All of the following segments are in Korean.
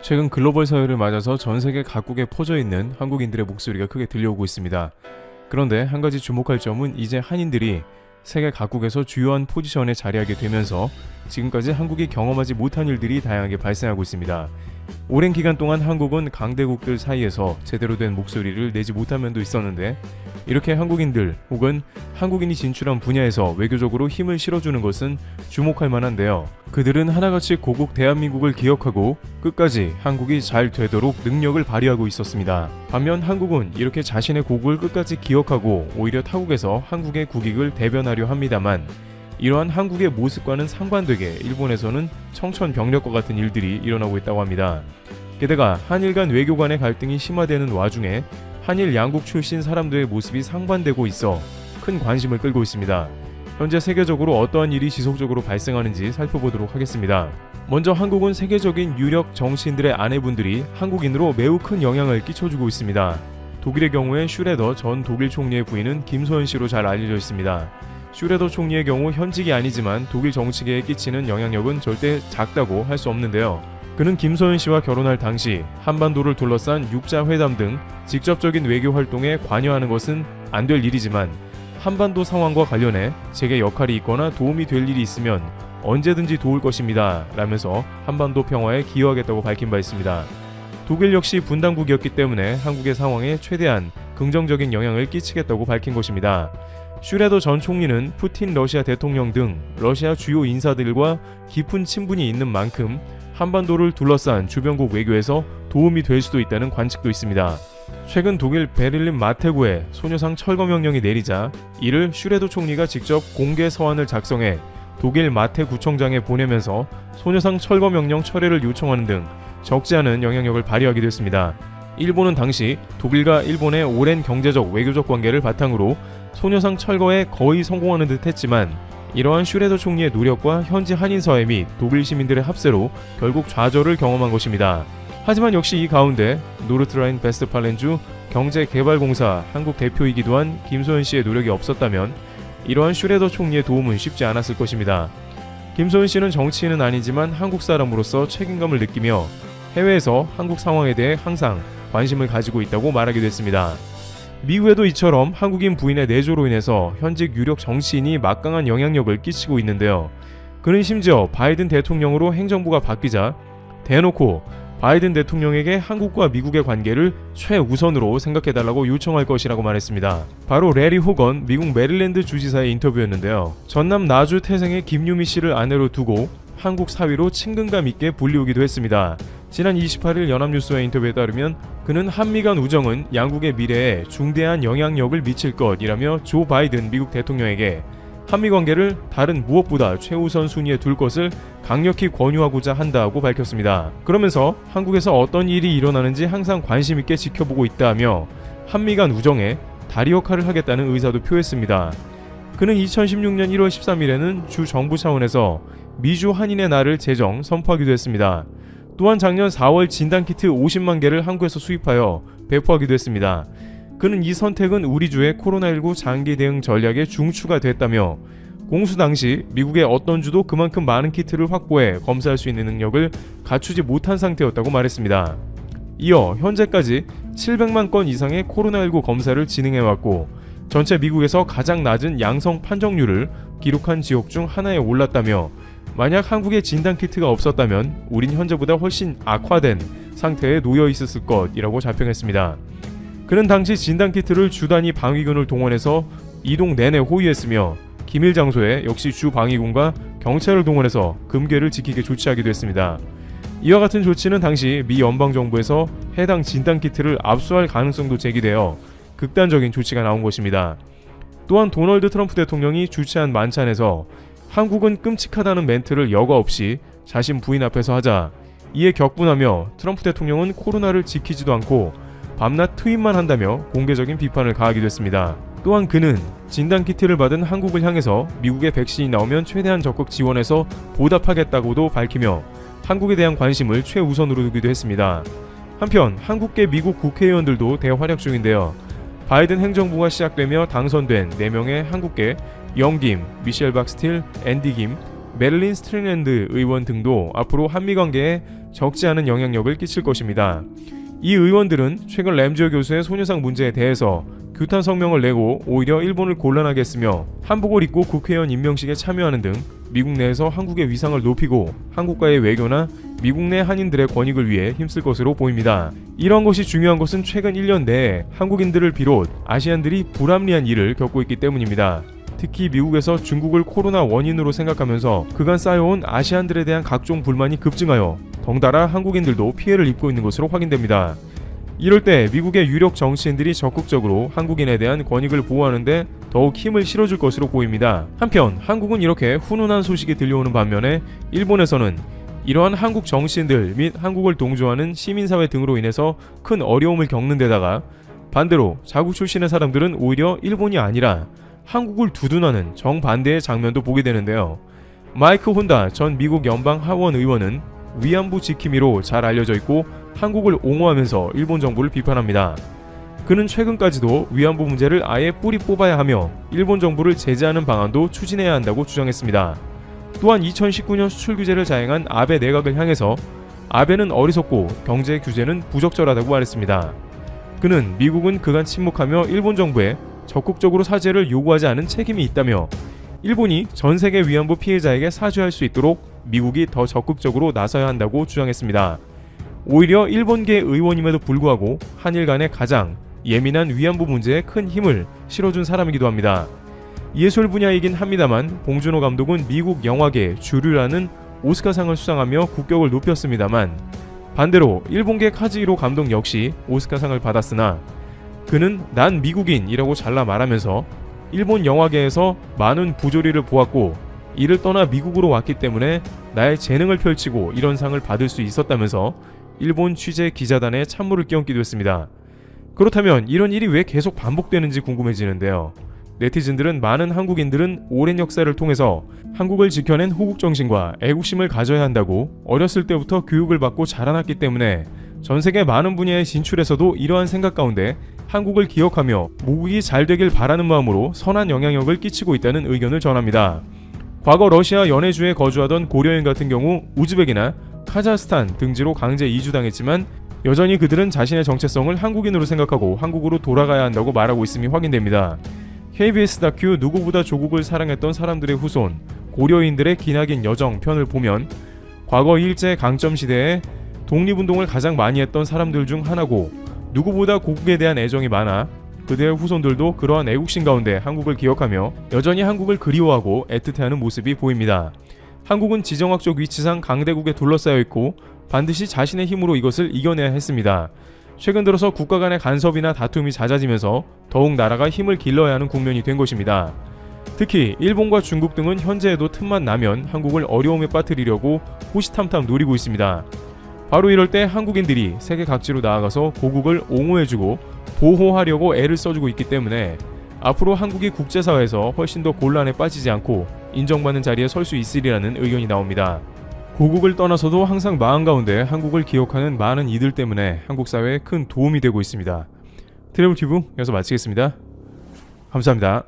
최근 글로벌 사회를 맞아서 전 세계 각국에 퍼져 있는 한국인들의 목소리가 크게 들려오고 있습니다. 그런데 한 가지 주목할 점은 이제 한인들이 세계 각국에서 주요한 포지션에 자리하게 되면서 지금까지 한국이 경험하지 못한 일들이 다양하게 발생하고 있습니다. 오랜 기간 동안 한국은 강대국들 사이에서 제대로 된 목소리를 내지 못한 면도 있었는데, 이렇게 한국인들 혹은 한국인이 진출한 분야에서 외교적으로 힘을 실어주는 것은 주목할 만한데요. 그들은 하나같이 고국 대한민국을 기억하고 끝까지 한국이 잘 되도록 능력을 발휘하고 있었습니다. 반면 한국은 이렇게 자신의 고국을 끝까지 기억하고 오히려 타국에서 한국의 국익을 대변하려 합니다만, 이러한 한국의 모습과는 상반되게 일본에서는 청천벽력과 같은 일들이 일어나고 있다고 합니다. 게다가 한일 간 외교 간의 갈등이 심화되는 와중에 한일 양국 출신 사람들의 모습이 상반되고 있어 큰 관심을 끌고 있습니다. 현재 세계적으로 어떠한 일이 지속적으로 발생하는지 살펴보도록 하겠습니다. 먼저 한국은 세계적인 유력 정치인들의 아내분들이 한국인으로 매우 큰 영향을 끼쳐주고 있습니다. 독일의 경우에 슈레더 전 독일 총리의 부인은 김소연 씨로 잘 알려져 있습니다. 슈레더 총리의 경우 현직이 아니지만 독일 정치계에 끼치는 영향력은 절대 작다고 할 수 없는데요. 그는 김소연 씨와 결혼할 당시 한반도를 둘러싼 육자 회담 등 직접적인 외교 활동에 관여하는 것은 안 될 일이지만, 한반도 상황과 관련해 제게 역할이 있거나 도움이 될 일이 있으면 언제든지 도울 것입니다 라면서 한반도 평화에 기여하겠다고 밝힌 바 있습니다. 독일 역시 분단국이었기 때문에 한국의 상황에 최대한 긍정적인 영향을 끼치겠다고 밝힌 것입니다. 슈레더 전 총리는 푸틴 러시아 대통령 등 러시아 주요 인사들과 깊은 친분이 있는 만큼 한반도를 둘러싼 주변국 외교에서 도움이 될 수도 있다는 관측도 있습니다. 최근 독일 베를린 마테구에 소녀상 철거 명령이 내리자 이를 슈레더 총리가 직접 공개 서한을 작성해 독일 마테구청장에 보내면서 소녀상 철거 명령 철회를 요청하는 등 적지 않은 영향력을 발휘하기도 했습니다. 일본은 당시 독일과 일본의 오랜 경제적 외교적 관계를 바탕으로 소녀상 철거에 거의 성공하는 듯 했지만, 이러한 슈레더 총리의 노력과 현지 한인사회 및 독일 시민들의 합세로 결국 좌절을 경험한 것입니다. 하지만 역시 이 가운데 노르트라인 베스트팔렌주 경제개발공사 한국 대표이기도 한 김소연 씨의 노력이 없었다면 이러한 슈레더 총리의 도움은 쉽지 않았을 것입니다. 김소연 씨는 정치인은 아니지만 한국 사람으로서 책임감을 느끼며 해외에서 한국 상황에 대해 항상 관심을 가지고 있다고 말하기도 했습니다. 미국에도 이처럼 한국인 부인의 내조로 인해서 현직 유력 정치인이 막강한 영향력을 끼치고 있는데요. 그는 심지어 바이든 대통령으로 행정부가 바뀌자 대놓고 바이든 대통령에게 한국과 미국의 관계를 최우선으로 생각해달라고 요청할 것이라고 말했습니다. 바로 레리 호건 미국 메릴랜드 주지사의 인터뷰였는데요. 전남 나주 태생의 김유미 씨를 아내로 두고 한국 사위로 친근감 있게 불리우기도 했습니다. 지난 28일 연합뉴스와 인터뷰에 따르면 그는 한미 간 우정은 양국의 미래에 중대한 영향력을 미칠 것이라며 조 바이든 미국 대통령에게 한미 관계를 다른 무엇보다 최우선 순위에 둘 것을 강력히 권유하고자 한다고 밝혔습니다. 그러면서 한국에서 어떤 일이 일어나는지 항상 관심 있게 지켜보고 있다며 한미 간 우정에 다리 역할을 하겠다는 의사도 표했습니다. 그는 2016년 1월 13일에는 주 정부 차원에서 미주 한인의 날을 제정 선포하기도 했습니다. 또한 작년 4월 진단키트 50만 개를 한국에서 수입하여 배포하기도 했습니다. 그는 이 선택은 우리 주의 코로나19 장기 대응 전략에 중추가 됐다며 공수 당시 미국의 어떤 주도 그만큼 많은 키트를 확보해 검사할 수 있는 능력을 갖추지 못한 상태였다고 말했습니다. 이어 현재까지 700만 건 이상의 코로나19 검사를 진행해왔고 전체 미국에서 가장 낮은 양성 판정률을 기록한 지역 중 하나에 올랐다며, 만약 한국에 진단키트가 없었다면 우린 현재보다 훨씬 악화된 상태에 놓여 있었을 것이라고 자평했습니다. 그는 당시 진단키트를 주 단위 방위군을 동원해서 이동 내내 호위했으며 기밀 장소에 역시 주 방위군과 경찰을 동원해서 금괴를 지키게 조치하기도 했습니다. 이와 같은 조치는 당시 미 연방정부에서 해당 진단키트를 압수할 가능성도 제기되어 극단적인 조치가 나온 것입니다. 또한 도널드 트럼프 대통령이 주최한 만찬에서 한국은 끔찍하다는 멘트를 여과 없이 자신 부인 앞에서 하자 이에 격분하며 트럼프 대통령은 코로나를 지키지도 않고 밤낮 트윗만 한다며 공개적인 비판을 가하기도 했습니다. 또한 그는 진단키트를 받은 한국을 향해서 미국의 백신이 나오면 최대한 적극 지원해서 보답하겠다고도 밝히며 한국에 대한 관심을 최우선으로 두기도 했습니다. 한편 한국계 미국 국회의원들도 대활약 중인데요. 바이든 행정부가 시작되며 당선된 4명의 한국계 영김, 미셸 박스틸, 앤디 김, 메릴린 스트링랜드 의원 등도 앞으로 한미 관계에 적지 않은 영향력을 끼칠 것입니다. 이 의원들은 최근 램지어 교수의 소녀상 문제에 대해서 규탄 성명을 내고 오히려 일본을 곤란하게 했으며 한복을 입고 국회의원 임명식에 참여하는 등 미국 내에서 한국의 위상을 높이고 한국과의 외교나 미국 내 한인들의 권익을 위해 힘쓸 것으로 보입니다. 이런 것이 중요한 것은 최근 1년 내에 한국인들을 비롯 아시안들이 불합리한 일을 겪고 있기 때문입니다. 특히 미국에서 중국을 코로나 원인으로 생각하면서 그간 쌓여온 아시안들에 대한 각종 불만이 급증하여 덩달아 한국인들도 피해를 입고 있는 것으로 확인됩니다. 이럴 때 미국의 유력 정치인들이 적극적으로 한국인에 대한 권익을 보호하는데 더욱 힘을 실어줄 것으로 보입니다. 한편 한국은 이렇게 훈훈한 소식이 들려오는 반면에 일본에서는 이러한 한국 정치인들 및 한국을 동조하는 시민사회 등으로 인해서 큰 어려움을 겪는 데다가 반대로 자국 출신의 사람들은 오히려 일본이 아니라 한국을 두둔하는 정반대의 장면도 보게 되는데요. 마이크 혼다 전 미국 연방 하원 의원은 위안부 지킴이로 잘 알려져 있고 한국을 옹호하면서 일본 정부를 비판합니다. 그는 최근까지도 위안부 문제를 아예 뿌리 뽑아야 하며 일본 정부를 제재하는 방안도 추진해야 한다고 주장했습니다. 또한 2019년 수출 규제를 자행한 아베 내각을 향해서 아베는 어리석고 경제 규제는 부적절하다고 말했습니다. 그는 미국은 그간 침묵하며 일본 정부에 적극적으로 사죄를 요구하지 않은 책임이 있다며 일본이 전 세계 위안부 피해자에게 사죄할 수 있도록 미국이 더 적극적으로 나서야 한다고 주장했습니다. 오히려 일본계 의원임에도 불구하고 한일 간의 가장 예민한 위안부 문제에 큰 힘을 실어준 사람이기도 합니다. 예술 분야이긴 합니다만 봉준호 감독은 미국 영화계 주류라는 오스카상을 수상하며 국격을 높였습니다만 반대로 일본계 카즈히로 감독 역시 오스카상을 받았으나 그는 난 미국인이라고 잘라 말하면서 일본 영화계에서 많은 부조리를 보았고 이를 떠나 미국으로 왔기 때문에 나의 재능을 펼치고 이런 상을 받을 수 있었다면서 일본 취재 기자단에 찬물을 끼얹기도 했습니다. 그렇다면 이런 일이 왜 계속 반복되는지 궁금해지는데요. 네티즌들은 많은 한국인들은 오랜 역사를 통해서 한국을 지켜낸 호국정신과 애국심을 가져야 한다고 어렸을 때부터 교육을 받고 자라났기 때문에 전 세계 많은 분야에 진출해서도 이러한 생각 가운데 한국을 기억하며 모국이 잘 되길 바라는 마음으로 선한 영향력을 끼치고 있다는 의견을 전합니다. 과거 러시아 연해주에 거주하던 고려인 같은 경우 우즈벡이나 카자흐스탄 등지로 강제 이주당했지만 여전히 그들은 자신의 정체성을 한국인으로 생각하고 한국으로 돌아가야 한다고 말하고 있음이 확인됩니다. KBS 다큐 누구보다 조국을 사랑했던 사람들의 후손 고려인들의 기나긴 여정 편을 보면 과거 일제 강점 시대에 독립운동을 가장 많이 했던 사람들 중 하나고 누구보다 고국에 대한 애정이 많아 그들의 후손들도 그러한 애국심 가운데 한국을 기억하며 여전히 한국을 그리워하고 애틋해하는 모습이 보입니다. 한국은 지정학적 위치상 강대국에 둘러싸여 있고 반드시 자신의 힘으로 이것을 이겨내야 했습니다. 최근 들어서 국가 간의 간섭이나 다툼이 잦아지면서 더욱 나라가 힘을 길러야 하는 국면이 된 것입니다. 특히 일본과 중국 등은 현재에도 틈만 나면 한국을 어려움에 빠뜨리려고 호시탐탐 노리고 있습니다. 바로 이럴 때 한국인들이 세계 각지로 나아가서 고국을 옹호해주고 보호하려고 애를 써주고 있기 때문에 앞으로 한국이 국제사회에서 훨씬 더 곤란에 빠지지 않고 인정받는 자리에 설 수 있으리라는 의견이 나옵니다. 고국을 떠나서도 항상 마음 가운데 한국을 기억하는 많은 이들 때문에 한국 사회에 큰 도움이 되고 있습니다. 트래블튜브 여기서 마치겠습니다. 감사합니다.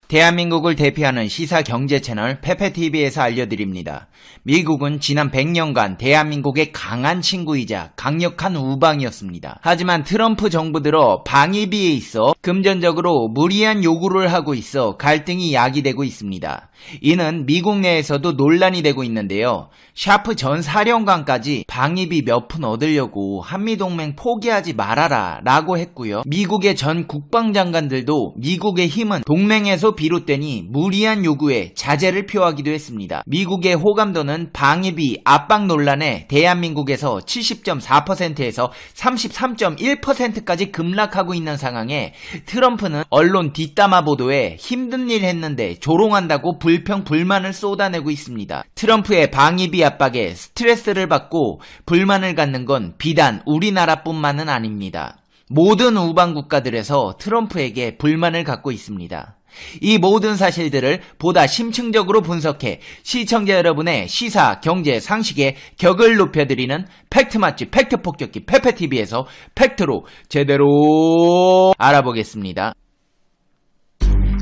대한민국을 대표하는 시사 경제 채널 페페TV에서 알려드립니다. 미국은 지난 100년간 대한민국의 강한 친구이자 강력한 우방이었습니다. 하지만 트럼프 정부 들어 방위비에 있어 금전적으로 무리한 요구를 하고 있어 갈등이 야기되고 있습니다. 이는 미국 내에서도 논란이 되고 있는데요. 샤프 전 사령관까지 방위비 몇 푼 얻으려고 한미동맹 포기하지 말아라 라고 했고요. 미국의 전 국방장관들도 미국의 힘은 동맹에서 비롯되니 무리한 요구에 자제를 표하기도 했습니다. 미국의 호감도는 방위비 압박 논란에 대한민국에서 70.4%에서 33.1%까지 급락하고 있는 상황에 트럼프는 언론 뒷담화 보도에 힘든 일 했는데 조롱한다고 불평 불만을 쏟아내고 있습니다. 트럼프의 방위비 압박에 스트레스를 받고 불만을 갖는 건 비단 우리나라뿐만은 아닙니다. 모든 우방 국가들에서 트럼프에게 불만을 갖고 있습니다. 이 모든 사실들을 보다 심층적으로 분석해 시청자 여러분의 시사, 경제, 상식의 격을 높여드리는 팩트 맛집 팩트 폭격기 페페TV에서 팩트로 제대로 알아보겠습니다.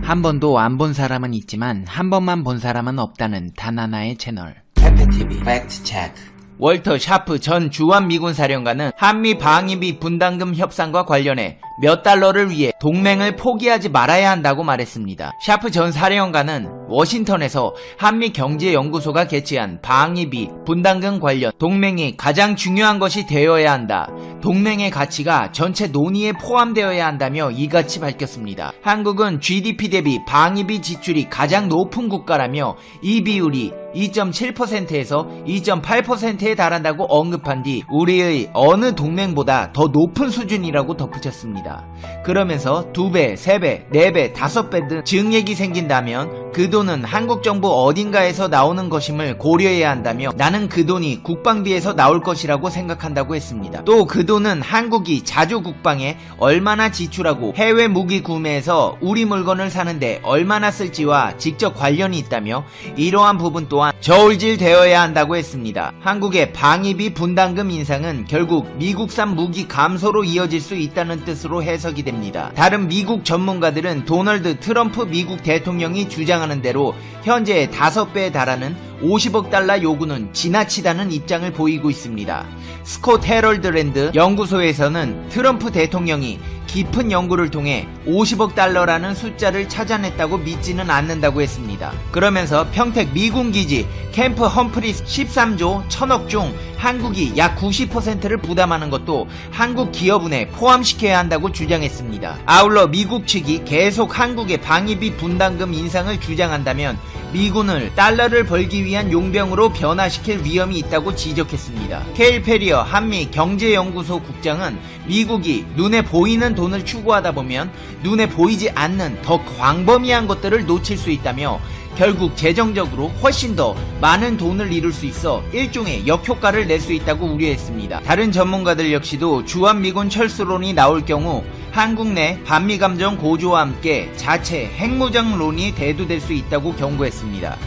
한 번도 안 본 사람은 있지만 한 번만 본 사람은 없다는 단 하나의 채널 페페TV 팩트 체크. 월터 샤프 전 주한미군 사령관은 한미 방위비 분담금 협상과 관련해 몇 달러를 위해 동맹을 포기하지 말아야 한다고 말했습니다. 샤프 전 사령관은 워싱턴에서 한미경제연구소가 개최한 방위비 분담금 관련 동맹이 가장 중요한 것이 되어야 한다. 동맹의 가치가 전체 논의에 포함되어야 한다며 이같이 밝혔습니다. 한국은 GDP 대비 방위비 지출이 가장 높은 국가라며 이 비율이 2.7%에서 2.8%에 달한다고 언급한 뒤 우리의 어느 동맹보다 더 높은 수준이라고 덧붙였습니다. 그러면서 2배, 3배, 4배, 5배 등 증액이 생긴다면 그 돈은 한국 정부 어딘가에서 나오는 것임을 고려해야 한다며 나는 그 돈이 국방비에서 나올 것이라고 생각한다고 했습니다. 또 그 돈은 한국이 자주 국방에 얼마나 지출하고 해외 무기 구매에서 우리 물건을 사는데 얼마나 쓸지와 직접 관련이 있다며 이러한 부분 또한 저울질 되어야 한다고 했습니다. 한국의 방위비 분담금 인상은 결국 미국산 무기 감소로 이어질 수 있다는 뜻으로 해석이 됩니다. 다른 미국 전문가들은 도널드 트럼프 미국 대통령이 주장하는 대로 현재의 5배에 달하는 50억 달러 요구는 지나치다는 입장을 보이고 있습니다. 스콧 헤럴드 랜드 연구소에서는 트럼프 대통령이 깊은 연구를 통해 50억 달러라는 숫자를 찾아냈다고 믿지는 않는다고 했습니다. 그러면서 평택 미군 기지 캠프 험프리스 13조 1000억 중 한국이 약 90%를 부담하는 것도 한국 기업은에 포함시켜야 한다고 주장했습니다. 아울러 미국 측이 계속 한국의 방위비 분담금 인상을 주장한다면 미군을 달러를 벌기 위한 용병으로 변화시킬 위험이 있다고 지적했습니다. 케일 페리어 한미 경제연구소 국장은 미국이 눈에 보이는 돈을 추구하다 보면 눈에 보이지 않는 더 광범위한 것들을 놓칠 수 있다며 결국 재정적으로 훨씬 더 많은 돈을 이룰 수 있어 일종의 역효과를 낼 수 있다고 우려했습니다. 다른 전문가들 역시도 주한미군 철수론이 나올 경우 한국 내 반미감정 고조와 함께 자체 핵무장론이 대두될 수 있다고 경고했습니다.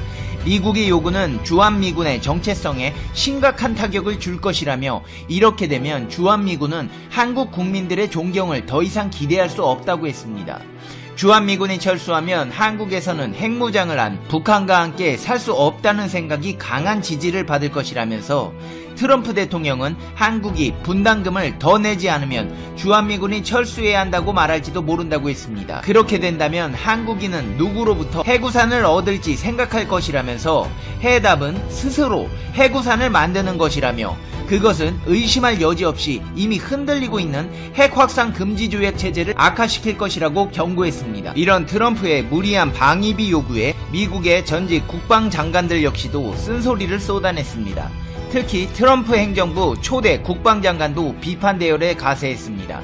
미국의 요구는 주한미군의 정체성에 심각한 타격을 줄 것이라며 이렇게 되면 주한미군은 한국 국민들의 존경을 더 이상 기대할 수 없다고 했습니다. 주한미군이 철수하면 한국에서는 핵무장을 한 북한과 함께 살 수 없다는 생각이 강한 지지를 받을 것이라면서 트럼프 대통령은 한국이 분담금을 더 내지 않으면 주한미군이 철수해야 한다고 말할지도 모른다고 했습니다. 그렇게 된다면 한국인은 누구로부터 해구산을 얻을지 생각할 것이라면서 해답은 스스로 해구산을 만드는 것이라며 그것은 의심할 여지 없이 이미 흔들리고 있는 핵 확산 금지 조약 체제를 악화시킬 것이라고 경고했습니다. 이런 트럼프의 무리한 방위비 요구에 미국의 전직 국방장관들 역시도 쓴소리를 쏟아냈습니다. 특히 트럼프 행정부 초대 국방장관도 비판 대열에 가세했습니다.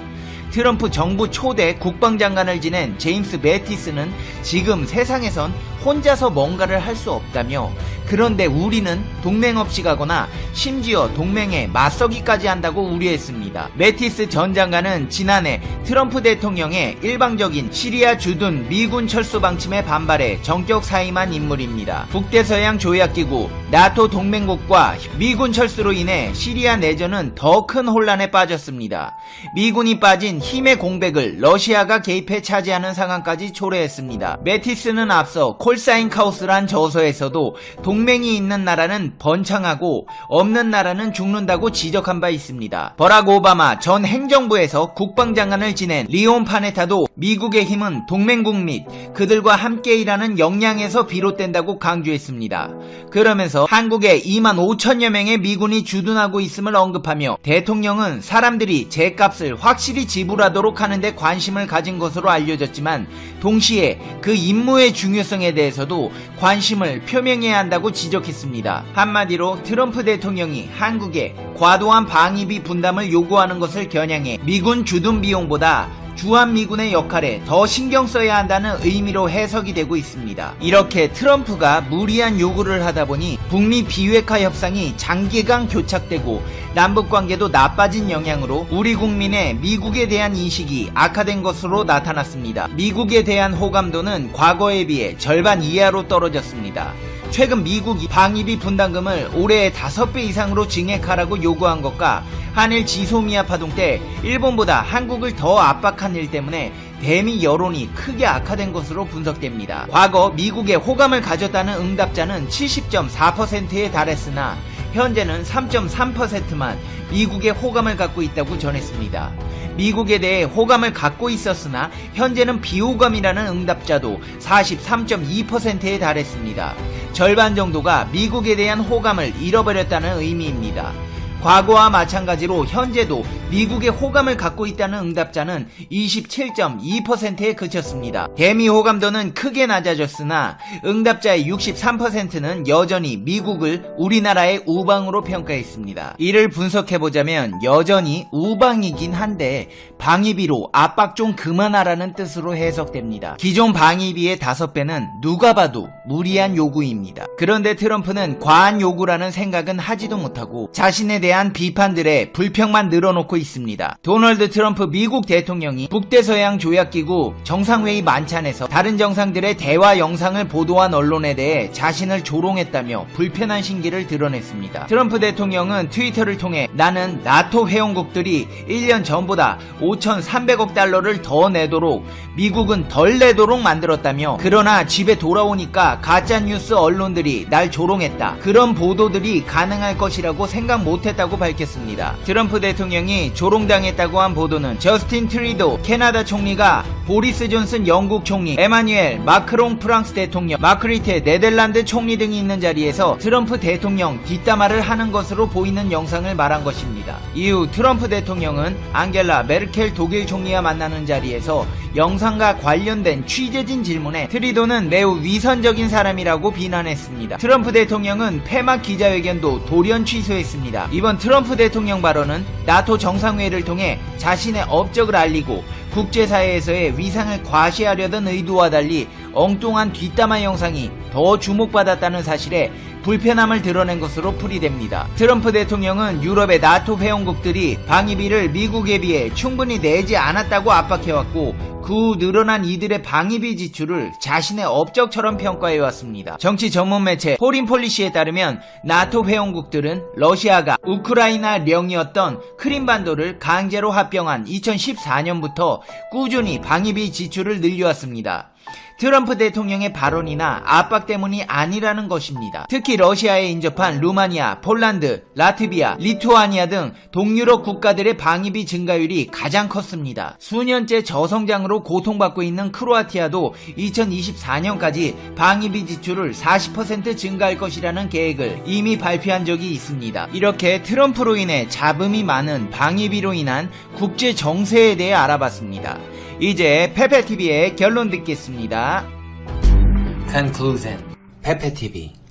트럼프 정부 초대 국방장관을 지낸 제임스 매티스는 지금 세상에선 혼자서 뭔가를 할 수 없다며 그런데 우리는 동맹 없이 가거나 심지어 동맹에 맞서기까지 한다고 우려했습니다. 매티스 전 장관은 지난해 트럼프 대통령의 일방적인 시리아 주둔 미군 철수 방침에 반발해 전격 사임한 인물입니다. 북대서양 조약기구 나토 동맹국과 미군 철수로 인해 시리아 내전은 더 큰 혼란에 빠졌습니다. 미군이 빠진 힘의 공백을 러시아가 개입해 차지하는 상황까지 초래했습니다. 매티스는 앞서 콜사인 카오스란 저서에서도 동맹이 있는 나라는 번창하고 없는 나라는 죽는다고 지적한 바 있습니다. 버락 오바마 전 행정부에서 국방장관을 지낸 리온 파네타도 미국의 힘은 동맹국 및 그들과 함께 일하는 역량에서 비롯된다고 강조했습니다. 그러면서 한국에 2만 5천여 명의 미군이 주둔하고 있음을 언급하며 대통령은 사람들이 제값을 확실히 지불하도록 하는데 관심을 가진 것으로 알려졌지만 동시에 그 임무의 중요성에 대해서도 관심을 표명해야 한다고 지적했습니다. 한마디로 트럼프 대통령이 한국에 과도한 방위비 분담을 요구하는 것을 겨냥해 미군 주둔 비용보다 주한미군의 역할에 더 신경 써야 한다는 의미로 해석이 되고 있습니다. 이렇게 트럼프가 무리한 요구를 하다 보니 북미 비핵화 협상이 장기간 교착되고 남북관계도 나빠진 영향으로 우리 국민의 미국에 대한 인식이 악화된 것으로 나타났습니다. 미국에 대한 호감도는 과거에 비해 절반 이하로 떨어졌습니다. 최근 미국이 방위비 분담금을 올해 5배 이상으로 증액하라고 요구한 것과 한일 지소미아 파동 때 일본보다 한국을 더 압박한 일 때문에 대미 여론이 크게 악화된 것으로 분석됩니다. 과거 미국에 호감을 가졌다는 응답자는 70.4%에 달했으나 현재는 3.3%만 미국에 호감을 갖고 있다고 전했습니다. 미국에 대해 호감을 갖고 있었으나 현재는 비호감이라는 응답자도 43.2%에 달했습니다. 절반 정도가 미국에 대한 호감을 잃어버렸다는 의미입니다. 과거와 마찬가지로 현재도 미국에 호감을 갖고 있다는 응답자는 27.2%에 그쳤습니다. 대미 호감도는 크게 낮아졌으나 응답자의 63%는 여전히 미국을 우리나라의 우방으로 평가했습니다. 이를 분석해보자면 여전히 우방이긴 한데 방위비로 압박 좀 그만하라는 뜻으로 해석됩니다. 기존 방위비의 5배는 누가 봐도 무리한 요구입니다. 그런데 트럼프는 과한 요구라는 생각은 하지도 못하고 자신에 대한 비판들에 불평만 늘어놓고 있습니다. 도널드 트럼프 미국 대통령이 북대서양 조약기구 정상회의 만찬에서 다른 정상들의 대화 영상을 보도한 언론에 대해 자신을 조롱했다며 불편한 심기를 드러냈습니다. 트럼프 대통령은 트위터를 통해 나는 나토 회원국들이 1년 전보다 5,300억 달러를 더 내도록 미국은 덜 내도록 만들었다며 그러나 집에 돌아오니까 가짜뉴스 언론들이 날 조롱했다. 그런 보도들이 가능할 것이라고 생각 못했다고 밝혔습니다. 트럼프 대통령이 조롱당했다고 한 보도는 저스틴 트리도 캐나다 총리가 보리스 존슨 영국 총리, 에마뉴엘 마크롱 프랑스 대통령, 마크 리테 네덜란드 총리 등이 있는 자리에서 트럼프 대통령 뒷담화를 하는 것으로 보이는 영상을 말한 것입니다. 이후 트럼프 대통령은 앙겔라 메르켈 독일 총리와 만나는 자리에서 영상과 관련된 취재진 질문에 트리도는 매우 위선적인 사람이라고 비난했습니다. 트럼프 대통령은 폐막 기자회견도 돌연 취소했습니다. 이번 트럼프 대통령 발언은 나토 정상회의를 통해 자신의 업적을 알리고 국제사회에서의 위상을 과시하려던 의도와 달리 엉뚱한 뒷담화 영상이 더 주목받았다는 사실에 불편함을 드러낸 것으로 풀이됩니다. 트럼프 대통령은 유럽의 나토 회원국들이 방위비를 미국에 비해 충분히 내지 않았다고 압박해왔고 그 후 늘어난 이들의 방위비 지출을 자신의 업적처럼 평가해왔습니다. 정치 전문 매체 포린폴리시에 따르면 나토 회원국들은 러시아가 우크라이나령이었던 크림반도를 강제로 합병한 2014년부터 꾸준히 방위비 지출을 늘려왔습니다. 트럼프 대통령의 발언이나 압박 때문이 아니라는 것입니다. 특히 러시아에 인접한 루마니아, 폴란드, 라트비아, 리투아니아 등 동유럽 국가들의 방위비 증가율이 가장 컸습니다. 수년째 저성장으로 고통받고 있는 크로아티아도 2024년까지 방위비 지출을 40% 증가할 것이라는 계획을 이미 발표한 적이 있습니다. 이렇게 트럼프로 인해 잡음이 많은 방위비로 인한 국제 정세에 대해 알아봤습니다. 이제 페페TV의 결론 듣겠습니다. Conclusion. 페페TV